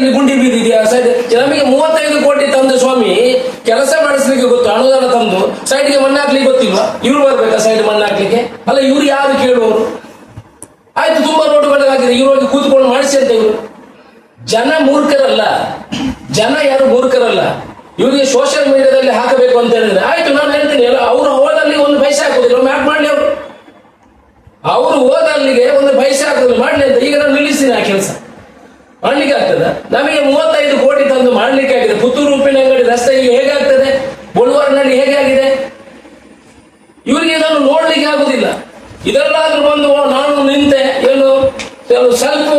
ಇಲ್ಲಿ ಗುಂಡಿ ಬೀದಿದೆಯಾ ಸೈಡ್? ನಮಗೆ 35 ಕೋಟಿ ತಂದು ಸ್ವಾಮಿ ಕೆಲಸ ಮಾಡಿಸ್ಲಿಕ್ಕೆ ಗೊತ್ತು, ಅನುದಾನ ತಂದು ಸೈಡ್ಗೆ ಮಣ್ಣು ಹಾಕ್ಲಿಕ್ಕೆ ಗೊತ್ತಿಲ್ವಾ? ಇವ್ರು ಬರ್ಬೇಕಾ ಸೈಡ್ ಮಣ್ಣು ಹಾಕ್ಲಿಕ್ಕೆ? ಅಲ್ಲ, ಇವ್ರು ಯಾರು ಕೇಳುವವರು? ಆಯ್ತು, ತುಂಬಾ ರೋಡ್ಗಳಾಗಿದೆ, ಇವ್ರು ಹೋಗಿ ಕೂತ್ಕೊಂಡು ಮಾಡಿಸಿ ಅಂತ. ಇವರು ಜನ ಮೂರ್ಖರಲ್ಲ, ಜನ ಯಾರು ಮೂರ್ಖರಲ್ಲ. ಇವರಿಗೆ ಸೋಷಿಯಲ್ ಮೀಡಿಯಾದಲ್ಲಿ ಹಾಕಬೇಕು ಅಂತ ಹೇಳಿದ್ರೆ ಆಯ್ತು, ನಾನು ಹೇಳ್ತೀನಿ. ಅಲ್ಲ, ಅವರು ಹೋದಲ್ಲಿ ಒಂದು ಪೈಸೆ ಹಾಕೋದಿಲ್ಲ, ಮ್ಯಾಪ್ ಮಾಡ್ಲಿ. ಅವರು ಹೋದಲ್ಲಿಗೆ ಒಂದು ಪೈಸೆ ಹಾಕೋದಿಲ್ಲ, ಮಾಡ್ಲಿ ಅಂತ. ಈಗ ನಾನು ನಿಲ್ಲಿಸ್ತೀನಿ ಆ ಕೆಲಸ. ಮಾಡ್ಲಿಕ್ಕೆ ಆಗ್ತದ? ನಮಗೆ 35 ಕೋಟಿ ತಂದು ಮಾಡ್ಲಿಕ್ಕೆ ಆಗಿದೆ. ಪುತ್ತೂರು ಉಪ್ಪಿನಂಗಡಿ ರಸ್ತೆ ಈಗ ಹೇಗಾಗ್ತದೆ, ಬೊಳುವಾರ್ನಲ್ಲಿ ಹೇಗೆ ಆಗಿದೆ? ಇವರಿಗೆ ಇದನ್ನು ನೋಡ್ಲಿಕ್ಕೆ ಆಗುದಿಲ್ಲ. ಇದೆಲ್ಲಾದ್ರೂ ಬಂದು ನಾನು ನಿಂತೆ ಏನು ಸ್ವಲ್ಪ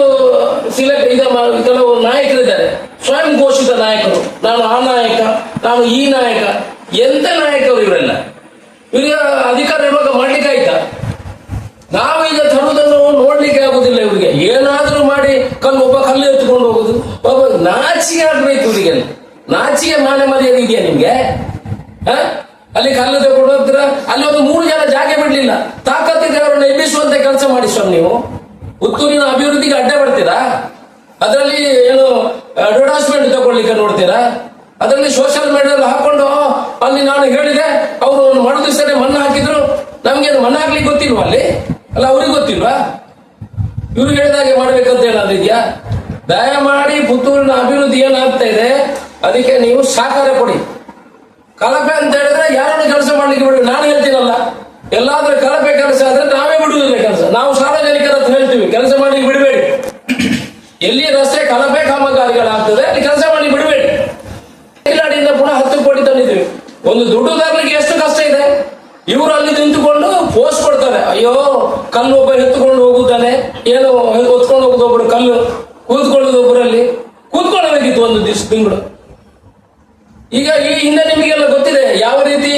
ಕೆಲವು ನಾಯಕರಿದ್ದಾರೆ, ಸ್ವಯಂ ಘೋಷಿತ ನಾಯಕರು. ನಾನು ಆ ನಾಯಕ, ನಾನು ಈ ನಾಯಕ. ಎಂತ ನಾಯಕರು ಇವರೆಲ್ಲ? ಇವರಿಗೆ ಅಧಿಕಾರ ಇರುವಾಗ ಮಾಡ್ಲಿಕ್ಕೆ ಆಯ್ತಾ? ನಾವೀಗ ತರುವುದನ್ನು ನೋಡ್ಲಿಕ್ಕೆ ಆಗುದಿಲ್ಲ. ಇವರಿಗೆ ಏನಾದ್ರೂ ಮಾಡಿ ಒಬ್ಬ ಕಲ್ಲು ಎತ್ತುಕೊಂಡು ಹೋಗುದು, ಒಬ್ಬ ನಾಚಿಕೆ ಆಗ್ಬೇಕು ಇವರಿಗೆ. ನಾಚಿಕೆ ಮಾನ ಮರ್ಯಾದೆ ಇದೆಯಾ ನಿಮ್ಗೆ? ಅಲ್ಲಿ ಕಲ್ಲು ತಗೊಂಡು ಹೋಗ್ತೀರಾ, ಅಲ್ಲಿ ಒಂದು 3 ಜನ ಜಾಗ ಬಿಡ್ಲಿಲ್ಲ. ತಾಕತ್ತಿಗೆ ಅವರನ್ನು ಎಬ್ಬಿಸುವಂತ ಕೆಲಸ ಮಾಡಿ ಸ್ವಾಮಿ. ನೀವು ಪುತ್ತೂರಿನ ಅಭಿವೃದ್ಧಿಗೆ ಅಡ್ಡ ಬರ್ತೀರಾ? ಅದರಲ್ಲಿ ಏನು ಅಡ್ವರ್ಟೈಸ್ಮೆಂಟ್ ತಗೊಳ್ಳಿಕ್ಕೆ ನೋಡ್ತೀರಾ? ಅದರಲ್ಲಿ ಸೋಷಿಯಲ್ ಮೀಡಿಯಾದಲ್ಲಿ ಹಾಕೊಂಡು ಅಲ್ಲಿ ನಾನು ಹೇಳಿದೆ, ಅವರು ಮರು ದಿವಸನೇ ಮಣ್ಣು ಹಾಕಿದ್ರು. ನಮ್ಗೇನು ಮಣ್ಣು ಹಾಕ್ಲಿಕ್ಕೆ ಗೊತ್ತಿಲ್ವಾ ಅಲ್ಲಿ? ಅಲ್ಲ, ಅವ್ರಿಗೆ ಗೊತ್ತಿಲ್ವಾ? ಇವ್ರಿಗೆ ಹೇಳಿದಾಗೆ ಮಾಡ್ಬೇಕಂತ ಏನಾದ್ರು ಇದೆಯಾ? ದಯಮಾಡಿ ಪುತ್ತೂರಿನ ಅಭಿವೃದ್ಧಿ ಏನಾಗ್ತಾ ಇದೆ ಅದಕ್ಕೆ ನೀವು ಸಹಕಾರ ಕೊಡಿ. ಕಳಪೆ ಅಂತ ಹೇಳಿದ್ರೆ ಯಾರನ್ನು ಕೆಲಸ ಮಾಡ್ಲಿಕ್ಕೆ ಬಿಡಿ. ನಾನು ಹೇಳ್ತೀನಲ್ಲ, ಎಲ್ಲಾದ್ರೂ ಕಳಪೆ ಕೆಲಸ ಆದ್ರೆ ನಾವೇ ಬಿಡುವುದಿಲ್ಲ ಕೆಲಸ. ನಾವು ಸಾರ್ವಜನಿಕರ ಹತ್ರ ಹೇಳ್ತೀವಿ, ಕೆಲಸ ಮಾಡ್ಲಿಕ್ಕೆ ಬಿಡಬೇಡಿ. ಎಲ್ಲಿ ರಸ್ತೆ ಕಳಪೆ ಕಾಮಗಾರಿಗಳಾಗ್ತದೆ ಅಲ್ಲಿ ಕೆಲಸ ಮಾಡ್ಲಿಕ್ಕೆ ಬಿಡಬೇಡಿ. ತಮಿಳುನಾಡಿಂದ ಪುನಃ 10 ಕೋಟಿ ತಂದಿದ್ದೀವಿ. ಒಂದು ದುಡ್ಡು ತರಲಿಕ್ಕೆ ಎಷ್ಟು ಕಷ್ಟ ಇದೆ. ಇವರು ಅಲ್ಲಿ ನಿಂತುಕೊಂಡು ಪೋಸ್ಟ್ ಕೊಡ್ತಾರೆ, ಅಯ್ಯೋ ಕಲ್ಲು ಒಬ್ಬ ಎತ್ತುಕೊಂಡು ಹೋಗುತ್ತಾನೆ, ಏನು ಹೊತ್ಕೊಂಡು ಹೋಗುದು ಒಬ್ಬರು ಕಲ್ಲು, ಕೂತ್ಕೊಳ್ಳುದು ಒಬ್ಬರಲ್ಲಿ. ಕೂತ್ಕೊಳ್ಳಬೇಕಿತ್ತು ಒಂದು ತಿಂಗಳು. ಈಗ ಈ ಹಿಂದೆ ನಿಮಗೆಲ್ಲ ಗೊತ್ತಿದೆ ಯಾವ ರೀತಿ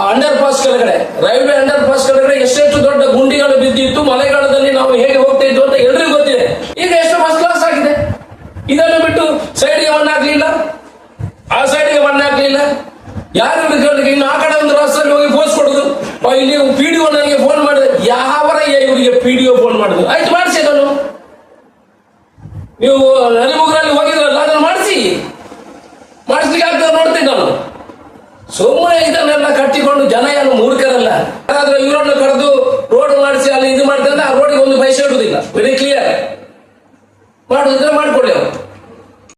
ಅಂಡರ್ ಪಾಸ್ ಕೆಳಗಡೆ, ರೈಲ್ವೆ ಅಂಡರ್ ಪಾಸ್ ಕೆಳಗಡೆ ಎಷ್ಟೆಷ್ಟು ದೊಡ್ಡ ಗುಂಡಿಗಳು ಬಿದ್ದಿತ್ತು, ಮಳೆಗಾಲದಲ್ಲಿ ನಾವು ಹೇಗೆ ಹೋಗ್ತಾ ಇದ್ವು ಅಂತ ಎಲ್ರಿಗೂ ಗೊತ್ತಿದೆ. ಈಗ ಎಷ್ಟು ಫಸ್ಟ್ ಕ್ಲಾಸ್ ಆಗಿದೆ. ಇದನ್ನು ಬಿಟ್ಟು ಸೈಡ್ಗೆ ಮಣ್ಣು ಹಾಕ್ಲಿಲ್ಲ, ಆ ಸೈಡ್ಗೆ ಮಣ್ಣು ಹಾಕ್ಲಿಲ್ಲ. ಯಾರು ಇನ್ನು ಆ ಕಡೆ ಒಂದು ರಾಷ್ಟ್ರದಲ್ಲಿ ಹೋಗಿ ಪೋಸ್ಟ್ ಕೊಡುದು. ಇಲ್ಲಿ PDO ನನಗೆ ಫೋನ್ ಮಾಡಿದೆ, ಯಾವರ ಇವರಿಗೆ PDO ಫೋನ್ ಮಾಡುದು. ಆಯ್ತು, ಮಾಡಿಸಿ ಅದನ್ನು. ನೀವು ನಲಿಮುಗ್ರಲ್ಲಿ ಹೋಗಿದ್ರಲ್ಲ, ಅದನ್ನು ಮಾಡಿಸ್ಲಿಕ್ಕೆ ಆಗ್ತದೆ ನೋಡ್ತೀನಿ ನಾನು. ಸುಮ್ಮನೆ ಇದನ್ನೆಲ್ಲ ಕಟ್ಟಿಕೊಂಡು ಜನ ಏನು ಮೂರ್ಖರಲ್ಲ. ಯಾರಾದ್ರೂ ಇವರನ್ನು ಕರೆದು ರೋಡ್ ಮಾಡಿಸಿ ಅಲ್ಲಿ ಇದು ಮಾಡ್ತಾರೆ, ಆ ರೋಡಿಗೆ ಒಂದು ಪೈಸೆ ಇಡುವುದಿಲ್ಲ. Very clear. ಮಾಡುದಿದ್ರೆ ಮಾಡ್ಕೊಳ್ಳಿ ಅವರು.